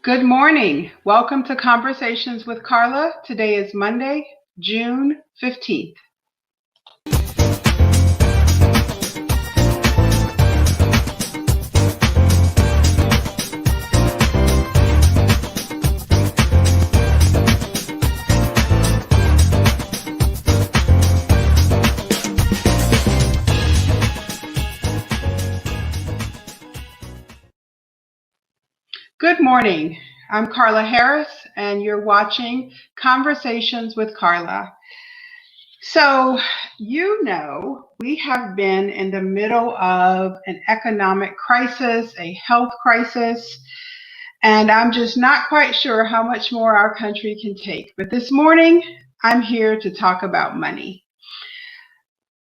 Good morning. Welcome to Conversations with Carla. Today is Monday, June 15th. Good morning. I'm Carla Harris, and you're watching Conversations with Carla. So, we have been in the middle of an economic crisis, a health crisis, and I'm just not quite sure how much more our country can take. But this morning, I'm here to talk about money.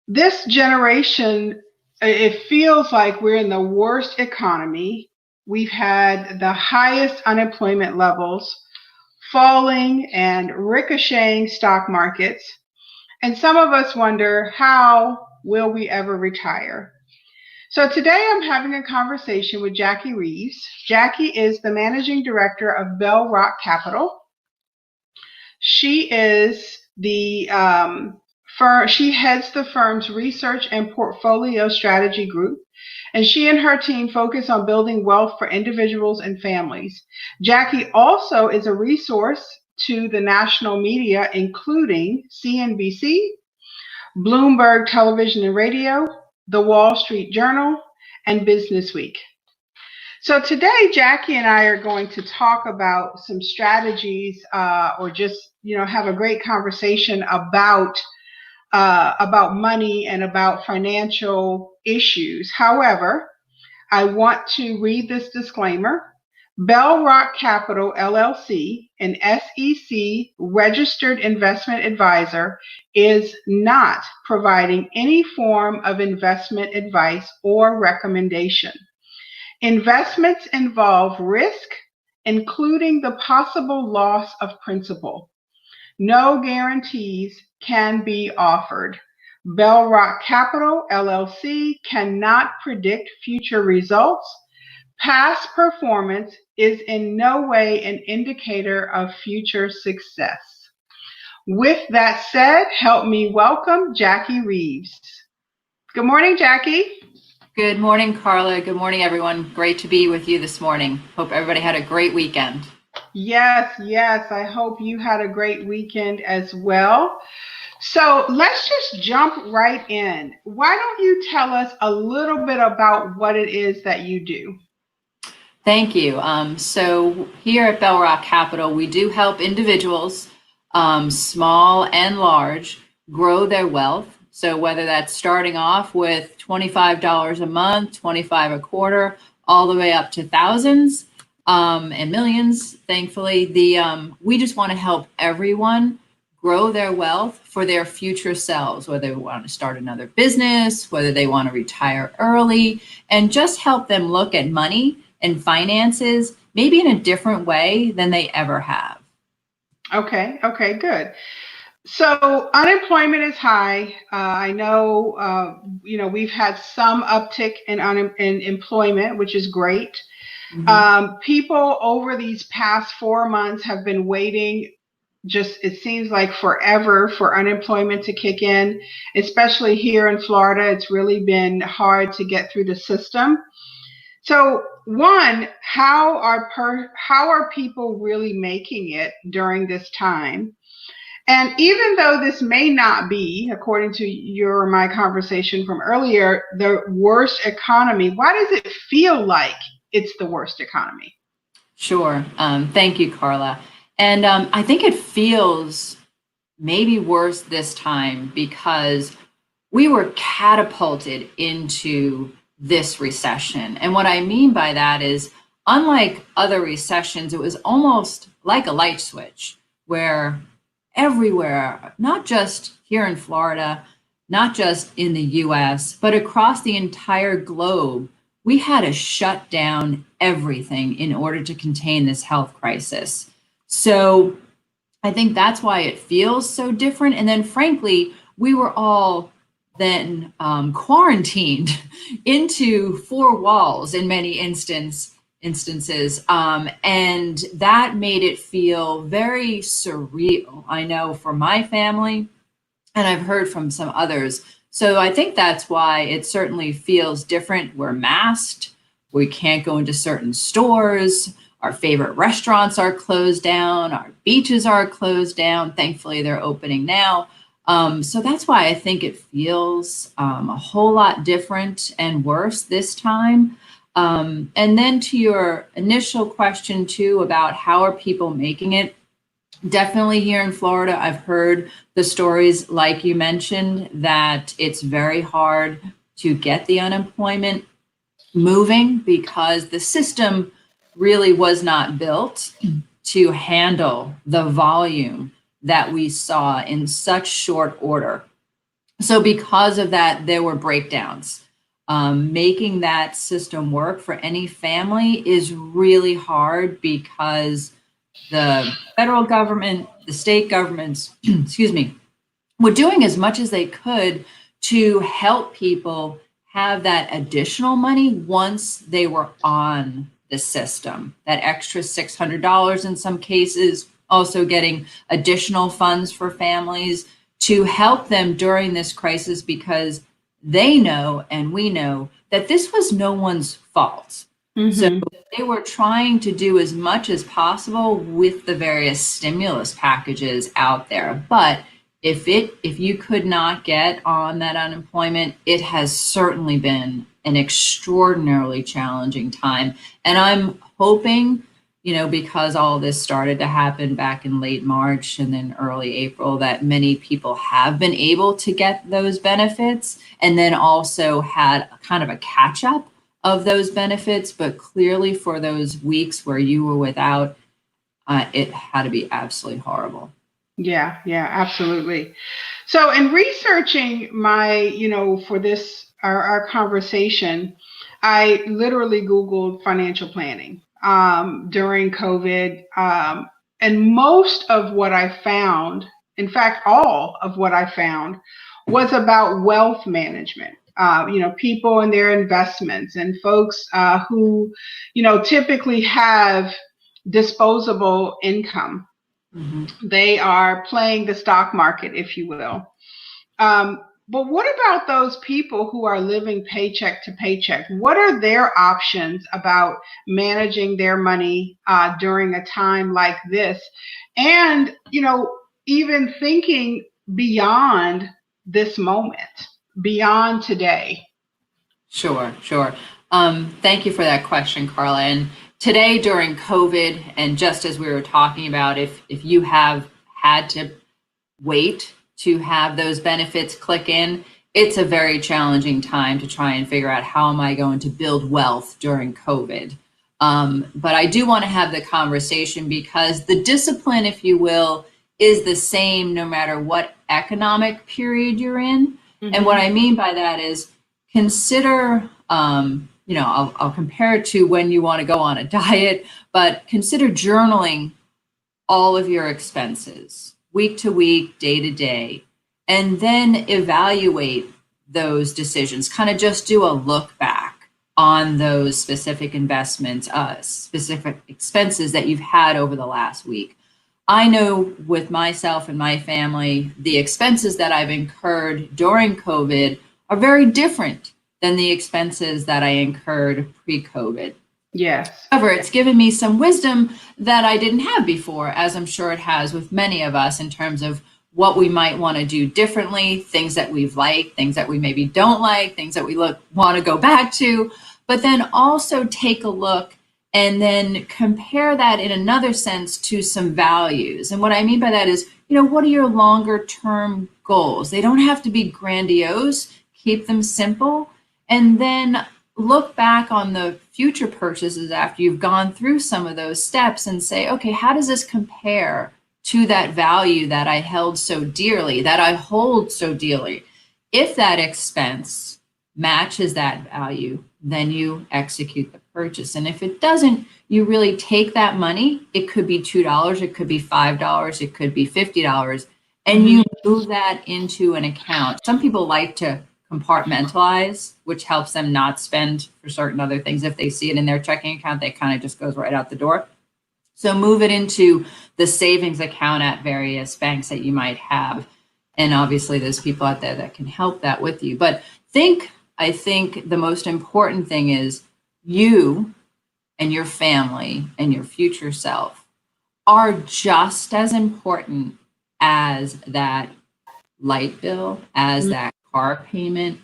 This generation, it feels like we're in the worst economy. We've had the highest unemployment levels, falling and ricocheting stock markets, and some of us wonder, how will we ever retire? So today I'm having a conversation with Jackie Reeves. Jackie is the managing director of Bell Rock Capital. She is she heads the firm's research and portfolio strategy group, and she and her team focus on building wealth for individuals and families. Jackie also is a resource to the national media, including CNBC, Bloomberg Television and Radio, The Wall Street Journal, and Business Week. So today, Jackie and I are going to talk about some strategies, or just have a great conversation about money and about financial issues. However, I want to read this disclaimer. Bell Rock Capital LLC, an SEC registered investment advisor, is not providing any form of investment advice or recommendation. Investments involve risk, including the possible loss of principal. No guarantees can be offered. Bell Rock Capital LLC cannot predict future results. Past performance is in no way an indicator of future success. With that said, help me welcome Jackie Reeves. Good morning, Jackie. Good morning, Carla. Good morning, everyone. Great to be with you this morning. Hope everybody had a great weekend. Yes. I hope you had a great weekend as well. So let's just jump right in. Why don't you tell us a little bit about what it is that you do? Thank you. So here at Bell Rock Capital, we do help individuals, small and large, grow their wealth. So whether that's starting off with $25 a month, $25 a quarter, all the way up to thousands and millions, thankfully, we just want to help everyone grow their wealth for their future selves, whether they want to start another business, whether they want to retire early, and just help them look at money and finances maybe in a different way than they ever have. Okay, good. So unemployment is high. I know, we've had some uptick in employment, which is great. Mm-hmm. People over these past 4 months have been waiting, it seems like forever, for unemployment to kick in, especially here in Florida. It's really been hard to get through the system. So one, how are people really making it during this time? And even though this may not be, according to my conversation from earlier, the worst economy, why does it feel like it's the worst economy? Sure. Thank you, Carla. And I think it feels maybe worse this time because we were catapulted into this recession. And what I mean by that is, unlike other recessions, it was almost like a light switch where everywhere, not just here in Florida, not just in the US, but across the entire globe, we had to shut down everything in order to contain this health crisis. So I think that's why it feels so different. And then frankly, we were all then quarantined into four walls in many instances instances. And that made it feel very surreal. I know for my family, and I've heard from some others. So I think that's why it certainly feels different. We're masked. We can't go into certain stores. Our favorite restaurants are closed down. Our beaches are closed down. Thankfully, they're opening now. So that's why I think it feels a whole lot different and worse this time. And then to your initial question too about how are people making it, definitely here in Florida, I've heard the stories like you mentioned that it's very hard to get the unemployment moving because the system really was not built to handle the volume that we saw in such short order. So because of that, there were breakdowns. Making that system work for any family is really hard because the federal government, the state governments, excuse me, were doing as much as they could to help people have that additional money once they were on the system, that extra $600 in some cases, also getting additional funds for families to help them during this crisis because they know and we know that this was no one's fault. So they were trying to do as much as possible with the various stimulus packages out there. But if you could not get on that unemployment, it has certainly been an extraordinarily challenging time. And I'm hoping, because all this started to happen back in late March and then early April, that many people have been able to get those benefits and then also had kind of a catch up of those benefits. But clearly for those weeks where you were without, it had to be absolutely horrible. Yeah, absolutely. So, in researching for this, our conversation, I literally Googled financial planning during COVID. And most of what I found, in fact, all of what I found, was about wealth management. People and their investments and folks who, typically have disposable income. They are playing the stock market, if you will. But what about those people who are living paycheck to paycheck? What are their options about managing their money during a time like this? And, even thinking beyond this moment, beyond today. Sure. Thank you for that question, Carla. And today during COVID, and just as we were talking about, if you have had to wait to have those benefits click in, it's a very challenging time to try and figure out how am I going to build wealth during COVID. But I do want to have the conversation because the discipline, if you will, is the same no matter what economic period you're in. And what I mean by that is consider, I'll compare it to when you want to go on a diet, but consider journaling all of your expenses week to week, day to day, and then evaluate those decisions. Kind of just do a look back on those specific investments, specific expenses that you've had over the last week. I know with myself and my family, the expenses that I've incurred during COVID are very different than the expenses that I incurred pre-COVID. Yes. However, it's given me some wisdom that I didn't have before, as I'm sure it has with many of us in terms of what we might want to do differently, things that we've liked, things that we maybe don't like, things that we want to go back to, but then also take a look and then compare that in another sense to some values. And what I mean by that is, what are your longer term goals? They don't have to be grandiose, keep them simple, and then look back on the future purchases after you've gone through some of those steps and say, okay, how does this compare to that value that I held so dearly, that I hold so dearly? If that expense matches that value, then you execute the purchase. And if it doesn't, you really take that money. It could be $2, it could be $5, it could be $50, and you move that into an account. Some people like to compartmentalize, which helps them not spend for certain other things. If they see it in their checking account, they kind of just goes right out the door. So move it into the savings account at various banks that you might have. And obviously there's people out there that can help that with you. But I think the most important thing is you and your family and your future self are just as important as that light bill, as that car payment.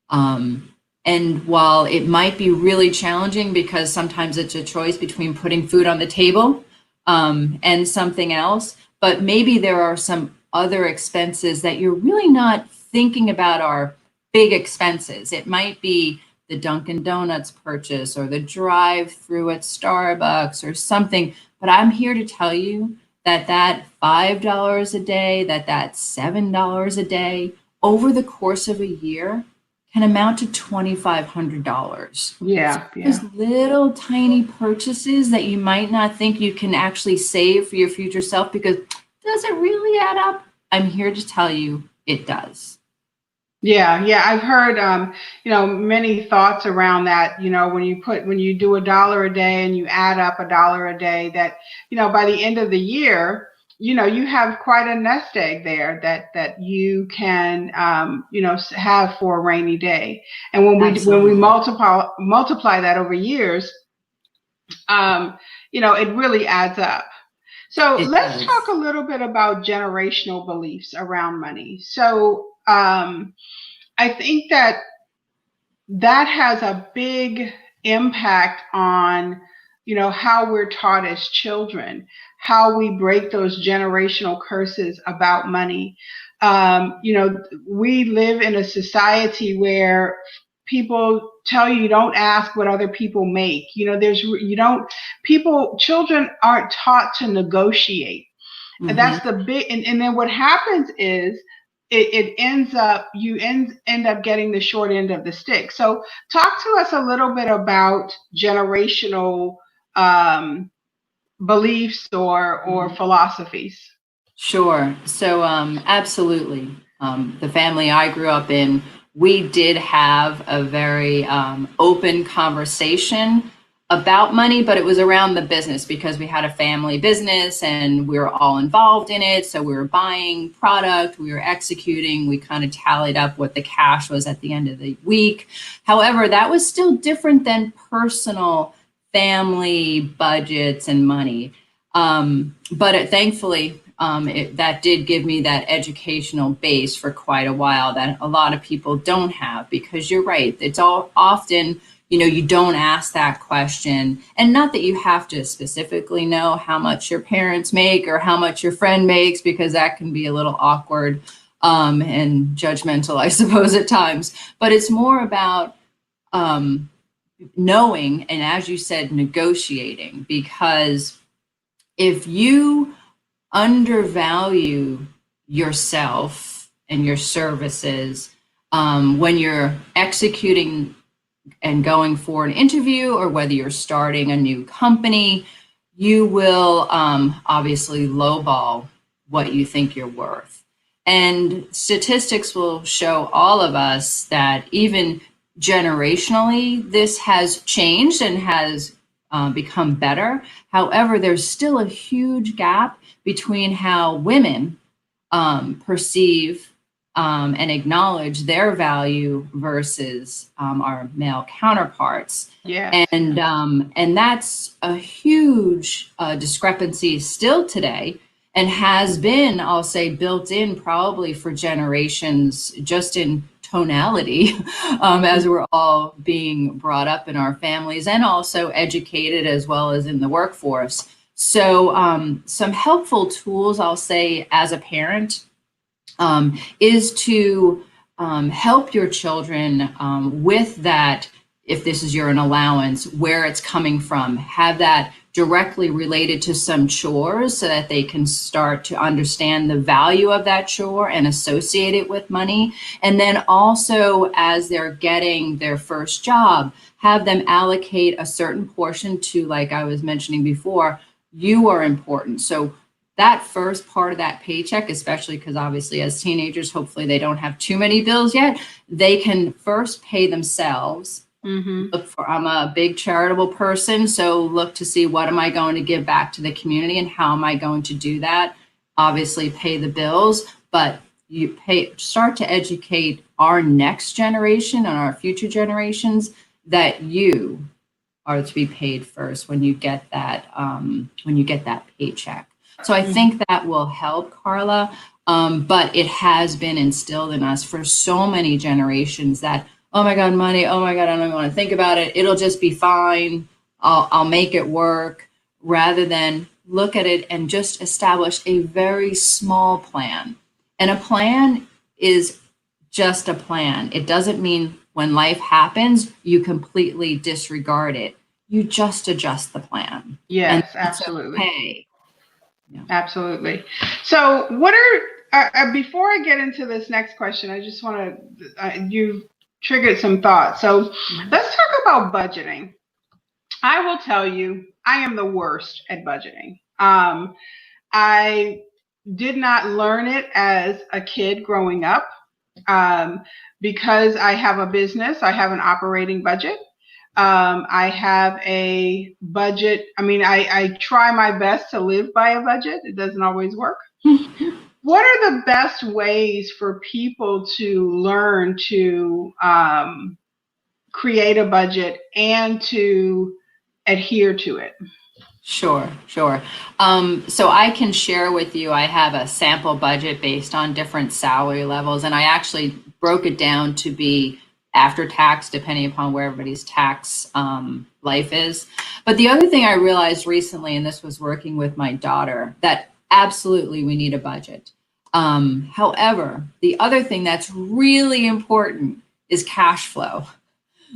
And while it might be really challenging because sometimes it's a choice between putting food on the table and something else, but maybe there are some other expenses that you're really not thinking about are big expenses. It might be the Dunkin' Donuts purchase or the drive-through at Starbucks or something. But I'm here to tell you that $5 a day, that $7 a day over the course of a year can amount to $2,500. Yeah, So those little tiny purchases that you might not think you can actually save for your future self, because does it really add up? I'm here to tell you it does. Yeah, I've heard, many thoughts around that. When you do $1 a day and you add up $1 a day, that, by the end of the year, you have quite a nest egg there that you can, have for a rainy day. And when we multiply that over years, it really adds up. So let's talk a little bit about generational beliefs around money. So I think that has a big impact on, how we're taught as children, how we break those generational curses about money. We live in a society where people tell you don't ask what other people make. Children aren't taught to negotiate. Mm-hmm. And that's the big, and then what happens is it ends up, you end up getting the short end of the stick. So talk to us a little bit about generational beliefs or philosophies. Sure. So absolutely. The family I grew up in, we did have a very open conversation about money, but it was around the business because we had a family business and we were all involved in it. So we were buying product, we were executing, we kind of tallied up what the cash was at the end of the week. However, that was still different than personal family budgets and money. But thankfully, that did give me that educational base for quite a while that a lot of people don't have, because you're right. It's all often, you don't ask that question, and not that you have to specifically know how much your parents make or how much your friend makes, because that can be a little awkward and judgmental, I suppose, at times. But it's more about knowing, and as you said, negotiating, because if you undervalue yourself and your services when you're executing and going for an interview, or whether you're starting a new company, you will obviously lowball what you think you're worth. And statistics will show all of us that even generationally, this has changed and has become better. However, there's still a huge gap between how women perceive and acknowledge their value versus our male counterparts. Yeah. And that's a huge discrepancy still today, and has been, I'll say, built in probably for generations, just in tonality, as we're all being brought up in our families and also educated as well as in the workforce. So some helpful tools, I'll say, as a parent, is to help your children with that. If this is an allowance, where it's coming from, have that directly related to some chores so that they can start to understand the value of that chore and associate it with money. And then also, as they're getting their first job, have them allocate a certain portion to, like I was mentioning before, you are important. So that first part of that paycheck, especially because obviously as teenagers, hopefully they don't have too many bills yet, they can first pay themselves. I'm a big charitable person, so look to see what am I going to give back to the community and how am I going to do that. Obviously pay the bills, but start to educate our next generation and our future generations that you are to be paid first when you get that paycheck. So I think that will help, Carla. But it has been instilled in us for so many generations that, oh my God, money, oh my God, I don't even want to think about it. It'll just be fine. I'll make it work, rather than look at it and just establish a very small plan. And a plan is just a plan. It doesn't mean when life happens, you completely disregard it. You just adjust the plan. Yes, absolutely. Okay. Yeah. Absolutely. So what are, before I get into this next question, I just want to, you've triggered some thoughts. So let's talk about budgeting. I will tell you, I am the worst at budgeting. I did not learn it as a kid growing up. Because I have a business, I have an operating budget. I have a budget. I mean, I try my best to live by a budget. It doesn't always work. What are the best ways for people to learn to create a budget and to adhere to it? Sure. So I can share with you, I have a sample budget based on different salary levels, and I actually broke it down to be after tax, depending upon where everybody's tax life is. But the other thing I realized recently, and this was working with my daughter, that absolutely we need a budget. However, the other thing that's really important is cash flow.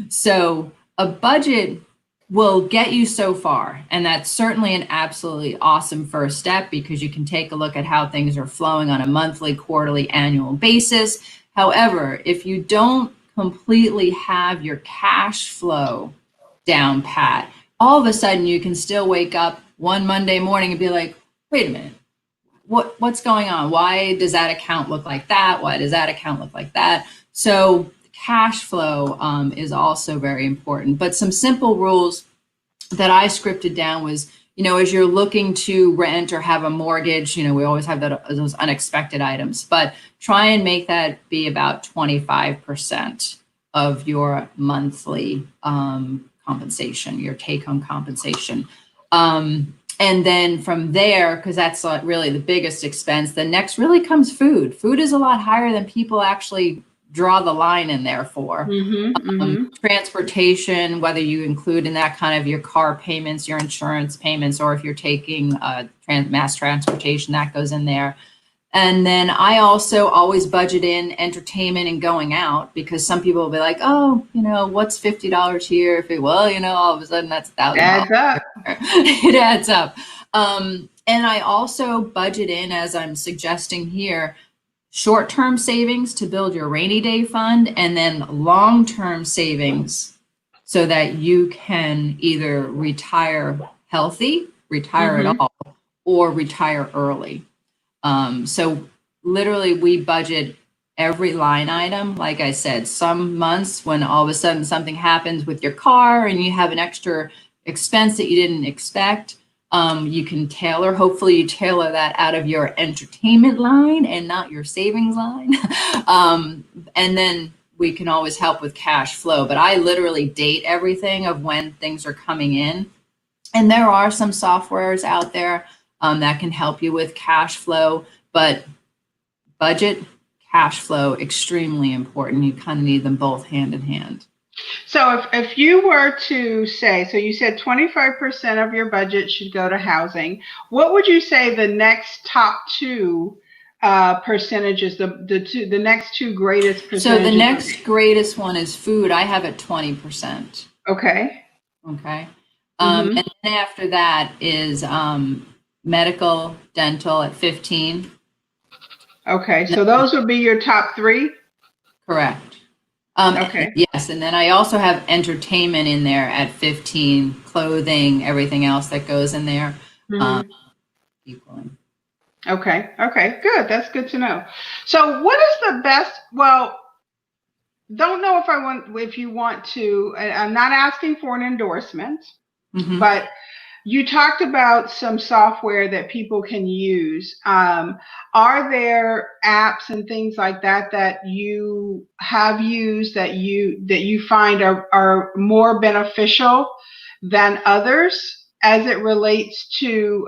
So a budget will get you so far. And that's certainly an absolutely awesome first step, because you can take a look at how things are flowing on a monthly, quarterly, annual basis. However, if you don't completely have your cash flow down pat, all of a sudden you can still wake up one Monday morning and be like, wait a minute, what's going on? Why does that account look like that? Why does that account look like that? So cash flow is also very important. But some simple rules that I scripted down was, as you're looking to rent or have a mortgage, we always have those unexpected items, but try and make that be about 25% of your monthly compensation, your take-home compensation. And then from there, because that's really the biggest expense, the next really comes food. Food is a lot higher than people actually draw the line in there for. Transportation, whether you include in that kind of your car payments, your insurance payments, or if you're taking mass transportation, that goes in there. And then I also always budget in entertainment and going out, because some people will be like, oh, what's $50 here? If it, well, all of a sudden that's $1,000. Adds up. It adds up. And I also budget in, as I'm suggesting here, short-term savings to build your rainy day fund, and then long-term savings so that you can either retire healthy, retire at all, or retire early. So literally we budget every line item. Like I said, some months when all of a sudden something happens with your car and you have an extra expense that you didn't expect, you can hopefully you tailor that out of your entertainment line and not your savings line. And then we can always help with cash flow, but I literally date everything of when things are coming in. And there are some softwares out there that can help you with cash flow, but budget, cash flow, extremely important. You kind of need them both hand in hand. So if you were to say, so you said 25% of your budget should go to housing, what would you say the next top two percentages, the next two greatest percentages? So the next greatest one is food. I have it 20%. Okay. And then after that is medical, dental at 15. Okay, so those would be your top three? Correct. Okay. Yes, and then I also have entertainment in there at 15, clothing, everything else that goes in there, equaling. Okay. Okay. Good. That's good to know. So, what is the best? Well, don't know if you want to. I'm not asking for an endorsement, Mm-hmm. but you talked about some software that people can use. Are there apps and things like that that you have used that you find are more beneficial than others as it relates to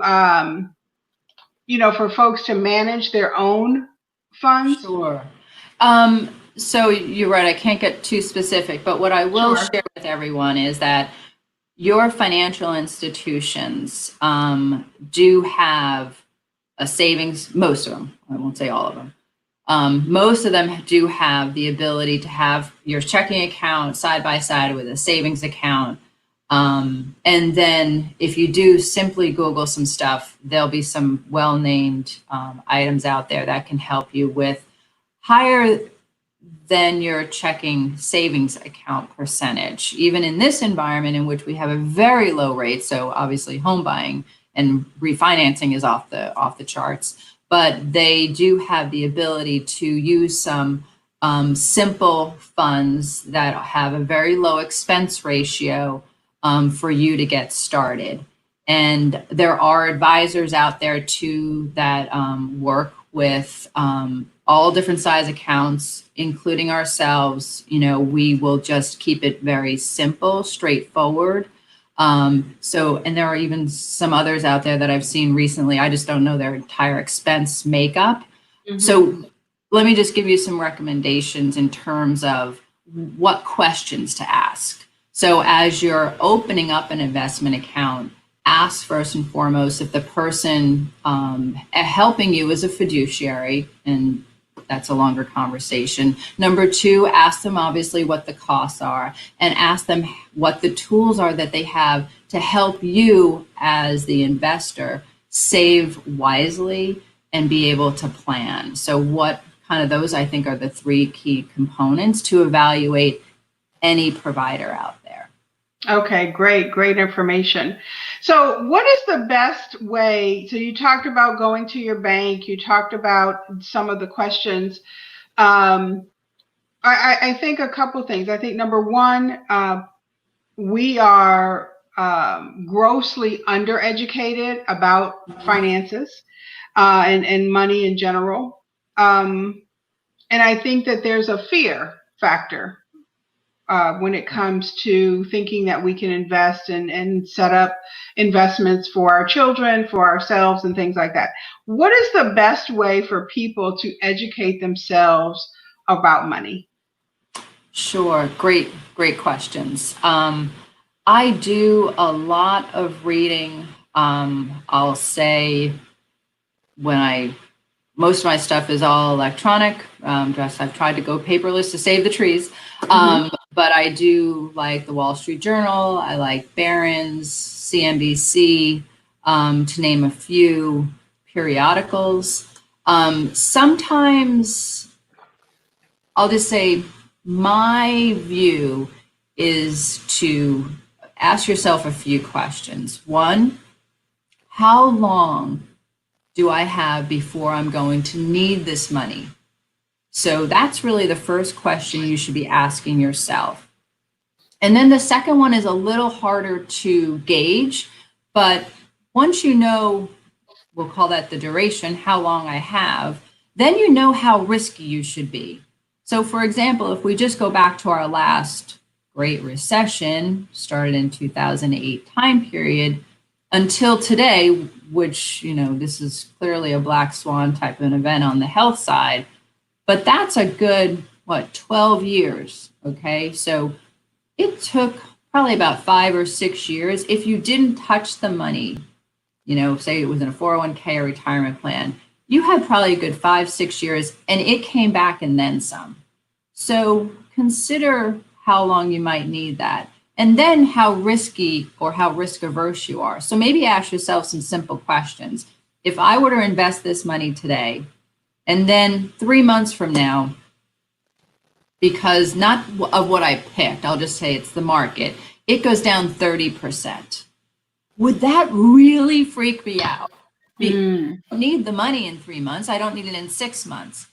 for folks to manage their own funds? Sure. So you're right, I can't get too specific, but what I will Sure. share with everyone is that your financial institutions do have a savings, most of them, I won't say all of them. Most of them do have the ability to have your checking account side by side with a savings account. And then if you do simply Google some stuff, there'll be some well-named items out there that can help you with higher than your checking savings account percentage, even in this environment in which we have a very low rate. So obviously home buying and refinancing is off the charts, but they do have the ability to use some simple funds that have a very low expense ratio for you to get started. And there are advisors out there too that work with all different size accounts, including ourselves. We will just keep it very simple, straightforward. And there are even some others out there that I've seen recently. I just don't know their entire expense makeup. Mm-hmm. So let me just give you some recommendations in terms of what questions to ask. So as you're opening up an investment account, ask first and foremost if the person helping you is a fiduciary, and that's a longer conversation. Number two, ask them obviously what the costs are, and ask them what the tools are that they have to help you as the investor save wisely and be able to plan. So what kind of those I think are the three key components to evaluate any provider out there. Okay, great information. So, what is the best way? So, you talked about going to your bank, you talked about some of the questions. Um, I think a couple things. I think number one, we are grossly undereducated about finances and money in general. And I think that there's a fear factor when it comes to thinking that we can invest and set up investments for our children, for ourselves, and things like that. What is the best way for people to educate themselves about money? Sure, great questions. I do a lot of reading. I'll say when most of my stuff is all electronic. Just I've tried to go paperless to save the trees. But I do like the Wall Street Journal. I like Barron's, CNBC, to name a few periodicals. Sometimes I'll just say my view is to ask yourself a few questions. One, how long do I have before I'm going to need this money? So that's really the first question you should be asking yourself. And then the second one is a little harder to gauge, but once you know, we'll call that the duration, how long I have, then you know how risky you should be. So for example, if we just go back to our last Great Recession, started in 2008 time period, until today, which, this is clearly a black swan type of an event on the health side, but that's a good, 12 years, okay? So it took probably about 5 or 6 years. If you didn't touch the money, say it was in a 401k or retirement plan, you had probably a good 5, 6 years, and it came back and then some. So consider how long you might need that. And then how risky or how risk averse you are. So maybe ask yourself some simple questions. If I were to invest this money today, and then 3 months from now, because not of what I picked, I'll just say it's the market, it goes down 30%. Would that really freak me out? Mm. I don't need the money in 3 months. I don't need it in 6 months.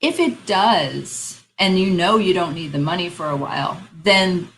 If it does, and you know you don't need the money for a while, then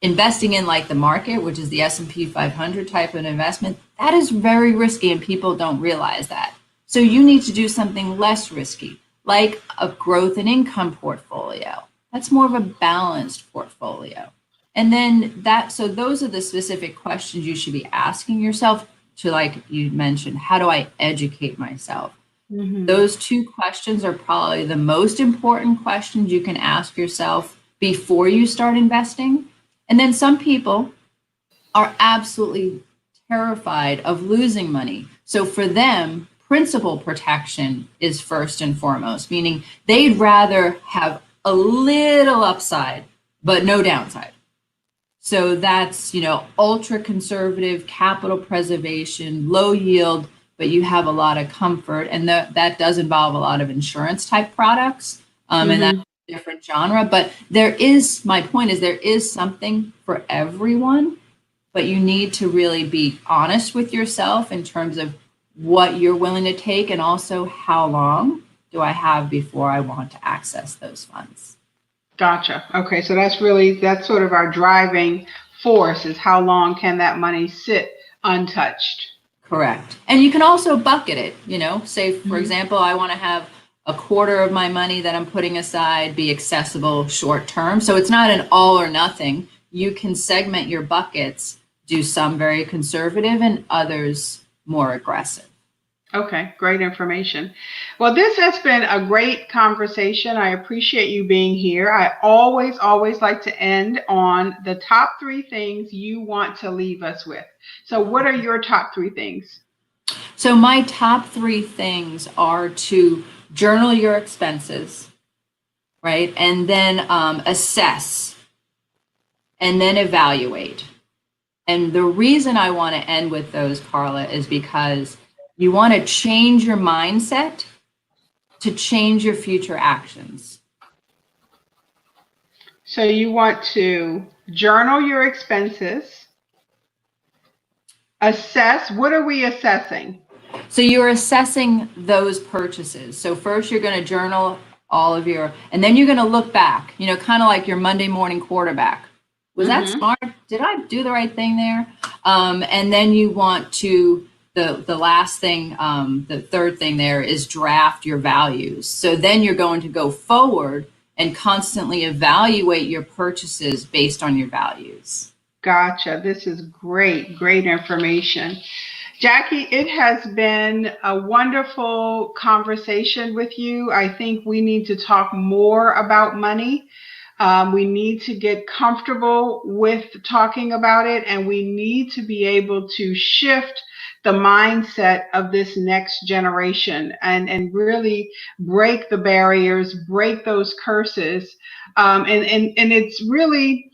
investing in like the market, which is the S&P 500 type of investment, that is very risky and people don't realize that. So you need to do something less risky, like a growth and income portfolio. That's more of a balanced portfolio. And then so those are the specific questions you should be asking yourself to, like you mentioned, how do I educate myself? Mm-hmm. Those two questions are probably the most important questions you can ask yourself before you start investing. And then some people are absolutely terrified of losing money. So for them, principal protection is first and foremost, meaning they'd rather have a little upside, but no downside. So that's, ultra conservative capital preservation, low yield, but you have a lot of comfort. And that does involve a lot of insurance type products. And that's a different genre. But my point is there is something for everyone, but you need to really be honest with yourself in terms of what you're willing to take and also how long do I have before I want to access those funds. Gotcha. Okay, so that's sort of our driving force, is how long can that money sit untouched? Correct. And you can also bucket it, say, for example, I want to have a quarter of my money that I'm putting aside be accessible short term. So it's not an all or nothing. You can segment your buckets, do some very conservative and others more aggressive. Okay, great information. Well, this has been a great conversation. I appreciate you being here. I always like to end on the top 3 things you want to leave us with. So what are your top 3 things? So my top 3 things are to journal your expenses, right? And then assess and then evaluate. And the reason I want to end with those, Carla, is because you want to change your mindset to change your future actions. So you want to journal your expenses, assess. What are we assessing? So you're assessing those purchases. So first you're going to journal all of and then you're going to look back, kind of like your Monday morning quarterback. Was that smart? Did I do the right thing there? And then you want to, the last thing, the third thing there is draft your values. So then you're going to go forward and constantly evaluate your purchases based on your values. Gotcha. This is great information. Jackie, it has been a wonderful conversation with you. I think we need to talk more about money. We need to get comfortable with talking about it, and we need to be able to shift the mindset of this next generation and really break the barriers, break those curses. And it's really,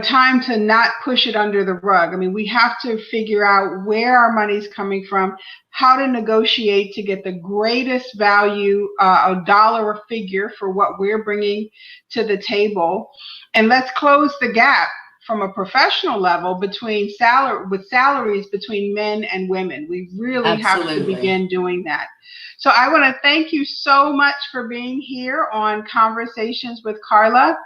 time to not push it under the rug. I mean, we have to figure out where our money's coming from, how to negotiate to get the greatest value, a dollar a figure for what we're bringing to the table. And let's close the gap from a professional level between salaries between men and women. We really have to begin doing that. So I want to thank you so much for being here on Conversations with Carla.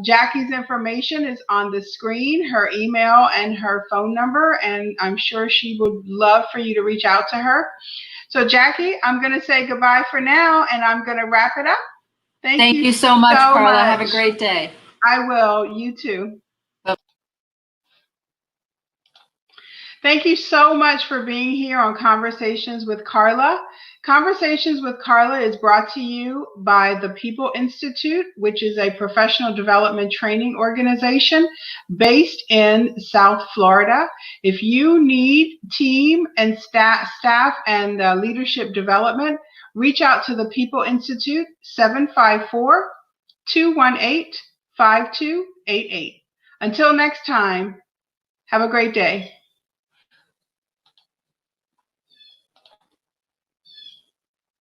Jackie's information is on the screen, her email and her phone number, and I'm sure she would love for you to reach out to her. So Jackie, I'm going to say goodbye for now, and I'm going to wrap it up. Thank you so much, Carla. Have a great day. I will. You too. Bye. Thank you so much for being here on Conversations with Carla. Conversations with Carla is brought to you by the People Institute, which is a professional development training organization based in South Florida. If you need team and staff and leadership development, reach out to the People Institute, 754-218-5288. Until next time, have a great day.